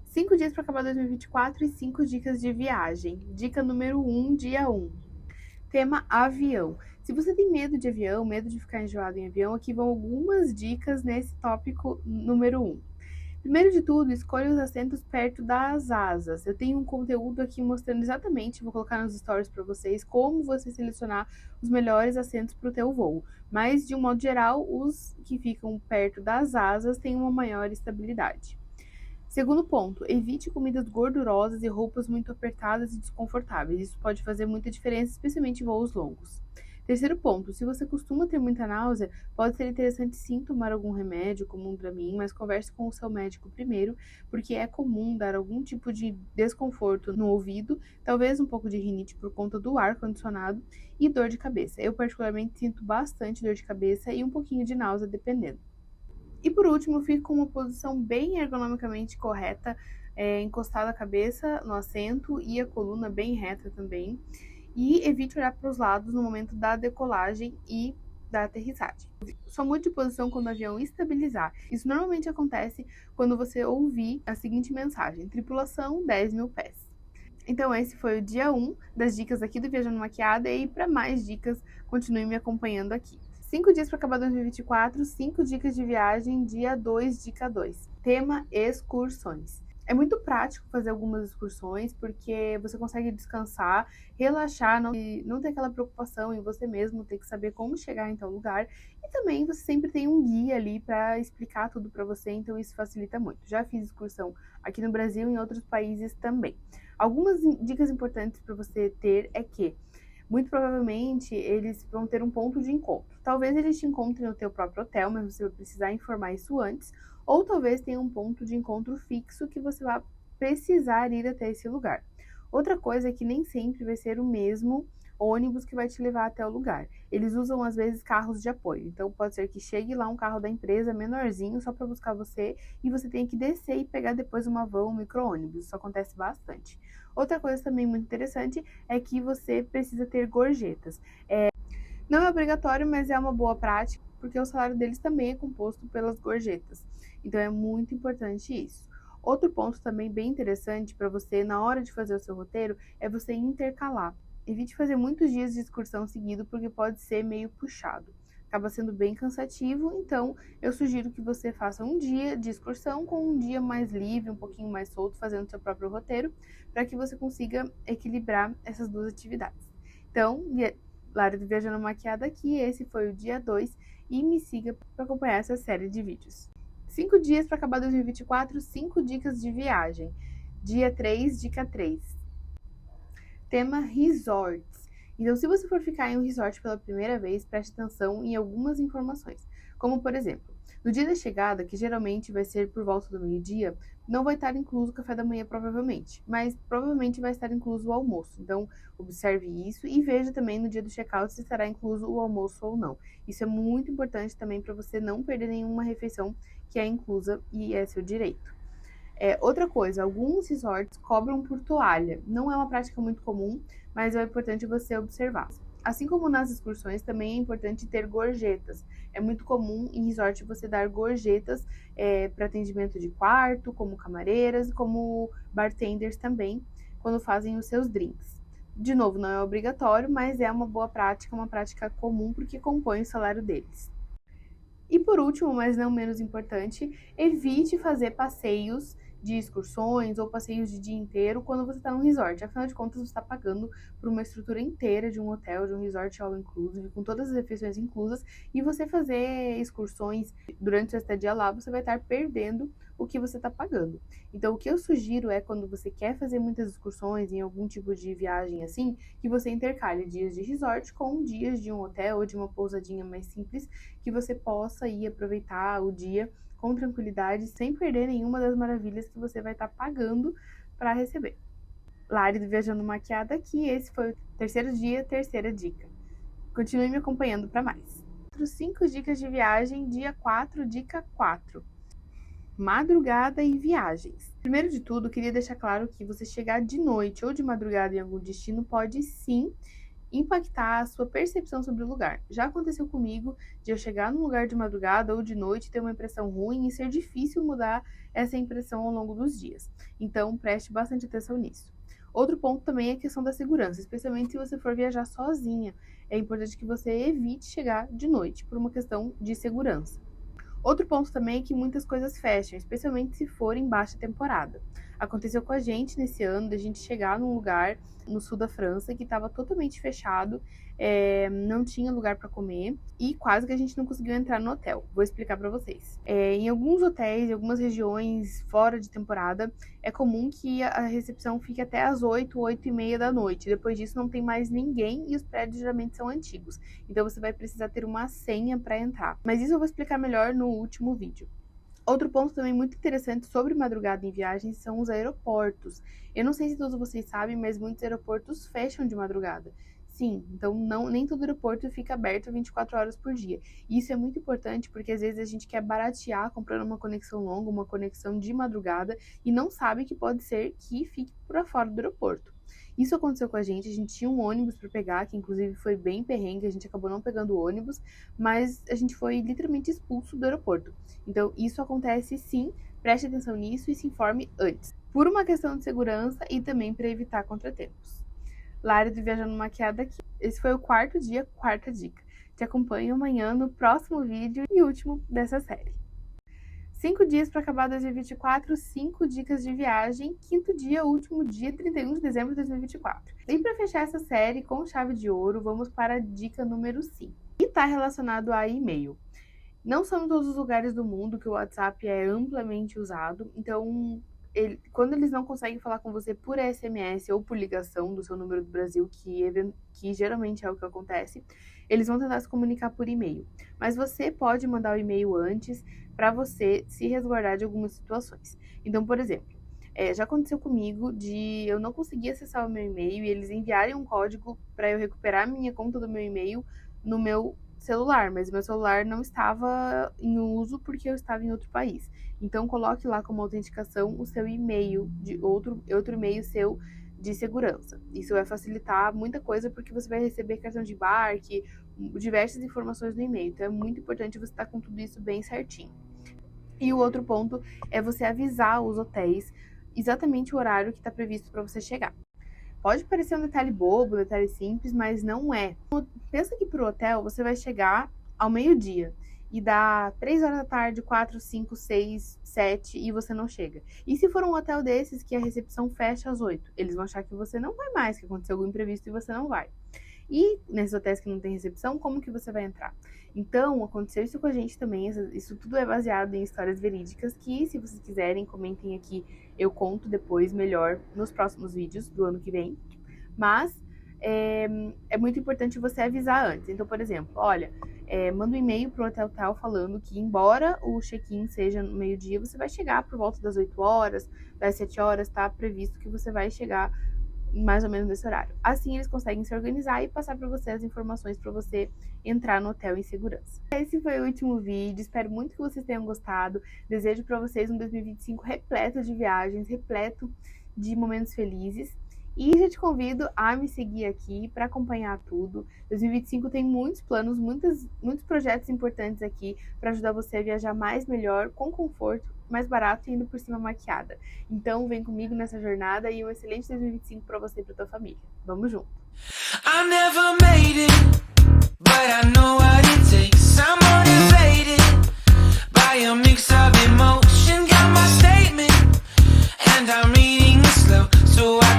5 dias para acabar 2024 e 5 dicas de viagem. Dica número 1, dia 1. Tema avião. Se você tem medo de avião, medo de ficar enjoado em avião, aqui vão algumas dicas nesse tópico número 1. Primeiro de tudo, escolha os assentos perto das asas. Eu tenho um conteúdo aqui mostrando exatamente, vou colocar nos stories para vocês, como você selecionar os melhores assentos para o teu voo. Mas, de um modo geral, os que ficam perto das asas têm uma maior estabilidade. Segundo ponto, evite comidas gordurosas e roupas muito apertadas e desconfortáveis. Isso pode fazer muita diferença, especialmente em voos longos. Terceiro ponto, se você costuma ter muita náusea, pode ser interessante sim tomar algum remédio, como um Dramin, mas converse com o seu médico primeiro, porque é comum dar algum tipo de desconforto no ouvido, talvez um pouco de rinite por conta do ar-condicionado e dor de cabeça. Eu particularmente sinto bastante dor de cabeça e um pouquinho de náusea, dependendo. E por último, fique com uma posição bem ergonomicamente correta, encostada a cabeça no assento e a coluna bem reta também. E evite olhar para os lados no momento da decolagem e da aterrissagem. Só mude de posição quando o avião estabilizar. Isso normalmente acontece quando você ouvir a seguinte mensagem: tripulação 10.000 pés. Então esse foi o dia 1 das dicas aqui do Viajando Maquiada, e para mais dicas, continue me acompanhando aqui. 5 dias para acabar 2024, 5 dicas de viagem, dia 2, dica 2. Tema excursões. É muito prático fazer algumas excursões, porque você consegue descansar, relaxar, não ter aquela preocupação em você mesmo, ter que saber como chegar em tal lugar. E também você sempre tem um guia ali para explicar tudo para você, então isso facilita muito. Já fiz excursão aqui no Brasil e em outros países também. Algumas dicas importantes para você ter é que, muito provavelmente, eles vão ter um ponto de encontro. Talvez eles te encontrem no teu próprio hotel, mas você vai precisar informar isso antes. Ou talvez tenha um ponto de encontro fixo que você vai precisar ir até esse lugar. Outra coisa é que nem sempre vai ser o mesmo ônibus que vai te levar até o lugar. Eles usam, às vezes, carros de apoio. Então, pode ser que chegue lá um carro da empresa menorzinho só para buscar você e você tenha que descer e pegar depois uma van, um micro-ônibus. Isso acontece bastante. Outra coisa também muito interessante é que você precisa ter gorjetas. Não é obrigatório, mas é uma boa prática, porque o salário deles também é composto pelas gorjetas. Então é muito importante isso. Outro ponto também bem interessante para você, na hora de fazer o seu roteiro, é você intercalar. Evite fazer muitos dias de excursão seguido, porque pode ser meio puxado. Acaba sendo bem cansativo, então eu sugiro que você faça um dia de excursão com um dia mais livre, um pouquinho mais solto, fazendo seu próprio roteiro, para que você consiga equilibrar essas duas atividades. Então, Lara do Viajando Maquiada aqui, esse foi o dia 2 e me siga para acompanhar essa série de vídeos. 5 dias para acabar 2024, 5 dicas de viagem. Dia 3, dica 3. Tema resorts. Então, se você for ficar em um resort pela primeira vez, preste atenção em algumas informações. Como, por exemplo, no dia da chegada, que geralmente vai ser por volta do meio-dia, não vai estar incluso o café da manhã, provavelmente, mas provavelmente vai estar incluso o almoço. Então, observe isso e veja também no dia do check-out se estará incluso o almoço ou não. Isso é muito importante também para você não perder nenhuma refeição que é inclusa e é seu direito. Outra coisa, alguns resorts cobram por toalha. Não é uma prática muito comum, mas é importante você observar. Assim como nas excursões, também é importante ter gorjetas. É muito comum em resort você dar gorjetas para atendimento de quarto, como camareiras, como bartenders também, quando fazem os seus drinks. De novo, não é obrigatório, mas é uma boa prática, uma prática comum, porque compõe o salário deles. E por último, mas não menos importante, evite fazer passeios de excursões ou passeios de dia inteiro quando você está num resort. Afinal de contas, você está pagando por uma estrutura inteira de um hotel, de um resort all inclusive, com todas as refeições inclusas, e você fazer excursões durante a estadia lá, você vai estar perdendo o que você está pagando. Então, o que eu sugiro é, quando você quer fazer muitas excursões em algum tipo de viagem assim, que você intercale dias de resort com dias de um hotel ou de uma pousadinha mais simples, que você possa ir aproveitar o dia com tranquilidade, sem perder nenhuma das maravilhas que você vai estar pagando para receber. Lari do Viajando Maquiada aqui, esse foi o terceiro dia, terceira dica. Continue me acompanhando para mais. 5 dicas de viagem, dia 4, dica 4. Madrugada e viagens. Primeiro de tudo, queria deixar claro que você chegar de noite ou de madrugada em algum destino pode sim impactar a sua percepção sobre o lugar. Já aconteceu comigo de eu chegar num lugar de madrugada ou de noite e ter uma impressão ruim e ser difícil mudar essa impressão ao longo dos dias. Então, preste bastante atenção nisso. Outro ponto também é a questão da segurança, especialmente se você for viajar sozinha. É importante que você evite chegar de noite, por uma questão de segurança. Outro ponto também é que muitas coisas fecham, especialmente se for em baixa temporada. Aconteceu com a gente nesse ano, de a gente chegar num lugar no sul da França que estava totalmente fechado, não tinha lugar para comer e quase que a gente não conseguiu entrar no hotel. Vou explicar para vocês. Em alguns hotéis, em algumas regiões fora de temporada, é comum que a recepção fique até às 8, 8h30 da noite. Depois disso não tem mais ninguém e os prédios geralmente são antigos. Então você vai precisar ter uma senha para entrar. Mas isso eu vou explicar melhor no último vídeo. Outro ponto também muito interessante sobre madrugada em viagens são os aeroportos. Eu não sei se todos vocês sabem, mas muitos aeroportos fecham de madrugada. Sim, então nem todo aeroporto fica aberto 24 horas por dia. E isso é muito importante porque às vezes a gente quer baratear comprando uma conexão longa, uma conexão de madrugada e não sabe que pode ser que fique por fora do aeroporto. Isso aconteceu com a gente tinha um ônibus para pegar, que inclusive foi bem perrengue, a gente acabou não pegando o ônibus, mas a gente foi literalmente expulso do aeroporto. Então isso acontece sim, preste atenção nisso e se informe antes. Por uma questão de segurança e também para evitar contratempos. Lara do Viajando Maquiada aqui. Esse foi o quarto dia, quarta dica. Te acompanho amanhã no próximo vídeo e último dessa série. 5 dias para acabar 2024, 5 dicas de viagem, quinto dia, último dia, 31 de dezembro de 2024. E para fechar essa série com chave de ouro, vamos para a dica número 5. E está relacionado a e-mail. Não são em todos os lugares do mundo que o WhatsApp é amplamente usado, então quando eles não conseguem falar com você por SMS ou por ligação do seu número do Brasil, que geralmente é o que acontece, eles vão tentar se comunicar por e-mail. Mas você pode mandar o e-mail antes para você se resguardar de algumas situações. Então, por exemplo, já aconteceu comigo de eu não conseguir acessar o meu e-mail e eles enviarem um código para eu recuperar a minha conta do meu e-mail no meu celular, mas meu celular não estava em uso porque eu estava em outro país. Então, coloque lá como autenticação o seu e-mail, de outro e-mail seu de segurança. Isso vai facilitar muita coisa porque você vai receber cartão de embarque, diversas informações no e-mail. Então, é muito importante você estar com tudo isso bem certinho. E o outro ponto é você avisar os hotéis exatamente o horário que está previsto para você chegar. Pode parecer um detalhe bobo, um detalhe simples, mas não é. Pensa que para o hotel você vai chegar ao meio-dia e dá 3 horas da tarde, 4, 5, 6, 7 e você não chega. E se for um hotel desses que a recepção fecha às 8? Eles vão achar que você não vai mais, que aconteceu algum imprevisto e você não vai. E nesses hotéis que não tem recepção, como que você vai entrar? Então, aconteceu isso com a gente também. Isso tudo é baseado em histórias verídicas que, se vocês quiserem, comentem aqui. Eu conto depois melhor nos próximos vídeos do ano que vem. Mas é muito importante você avisar antes. Então, por exemplo, olha, manda um e-mail para o hotel tal falando que, embora o check-in seja no meio-dia, você vai chegar por volta das 8 horas, das 7 horas, tá previsto que você vai chegar mais ou menos nesse horário. Assim eles conseguem se organizar e passar para você as informações para você entrar no hotel em segurança. Esse foi o último vídeo, espero muito que vocês tenham gostado. Desejo para vocês um 2025 repleto de viagens, repleto de momentos felizes. E já te convido a me seguir aqui para acompanhar tudo. 2025 tem muitos planos, muitos projetos importantes aqui para ajudar você a viajar mais, melhor, com conforto, mais barato e indo por cima maquiada. Então vem comigo nessa jornada e um excelente 2025 para você e para tua família. Vamos junto! I never made it, but I know what it takes. I'm motivated by a mix of emotion. Got my statement and I'm reading it slow so I